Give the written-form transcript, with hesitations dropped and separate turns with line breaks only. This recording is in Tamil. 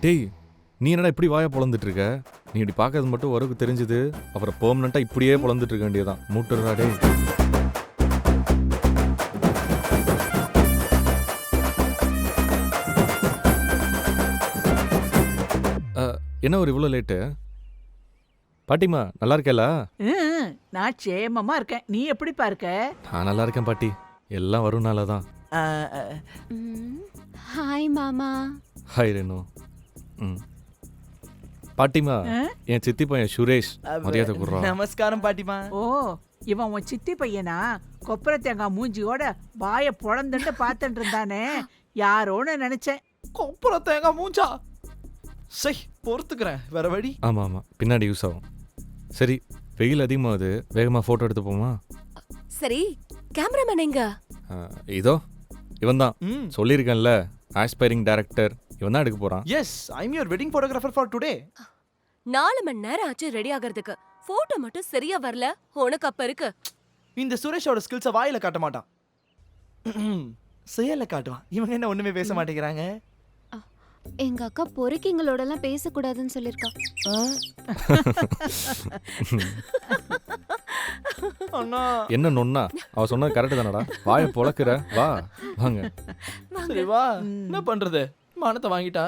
டேய் நீ என்னடா இப்படி வாயை பொழந்துட்டு இருக்க? நீ இப்படி பார்க்கறது மட்டும் உறவுக்கு தெரிஞ்சது, அப்புறம் பெர்மனண்டா இப்படியே பொழந்துட்டு இருக்க வேண்டியதான். மூட்டுறா டேய். என்ன ஒரு இவ்வளோ லேட்டு? பாட்டிமா நல்லா இருக்கேல?
நான் க்ஷேமமா இருக்கேன். நீ எப்படிப்பா இருக்க?
நான் நல்லா இருக்கேன் பாட்டி. எல்லாம் வரும்னால தான்.
ஹாய் மாமா.
ஹாய் ரேணு. பாட்டிமா என் சித்தி பையன் சுரேஷ், மரியாதை குடுறா.
நமஸ்காரம் பாட்டிமா.
ஓ, இவன் உன் சித்தி பையனா? கொப்பரை தேங்காய் மூஞ்சியோட வாயை பொழந்துட்டு பார்த்துட்டு இருந்தானே, யாரோன்னு நினைச்சேன்.
கொப்பரை தேங்காய் மூஞ்சா? சரி பொறுத்துக்கிறேன், வேற வழி.
ஆமாம் ஆமாம், பின்னாடி யூஸ் ஆகும். சரி, வெயில் அதிகமாகுது, வேகமாக ஃபோட்டோ எடுத்து போமா?
சரி, கேமராமேன் எங்க?
இதோ இவன் தான். சொல்லியிருக்கேன்ல, ஆஸ்பைரிங் டைரக்டர். இவன் தான் எடுக்க போகிறான்.
Yes, I am your wedding photographer for today.
4 மணி நேரம் ஆச்சு ரெடி ஆகிறதுக்கு. போட்டோ மட்டும் சரியா வரல. உனக்கு அப்ப இருக்கு.
இந்த சுரேஷோட ஸ்கில்ஸை வாயில காட்ட மாட்டான், செயல்ல காட்டுவான். இவங்க என்ன ஒண்ணுமே பேச மாட்டேங்கிறாங்க.
எங்க அக்கா பொறுக்கிங்களோட எல்லாம் பேசக்கூடாதுன்னு சொல்லிருக்கா.
அண்ணா
என்ன நொன்னா? அவ சொன்னது கரெக்டு தானடா. வாயை பொழக்கிற, வா வாங்க.
சரி வா, என்ன பண்றது? மானத்தை வாங்கிட்டா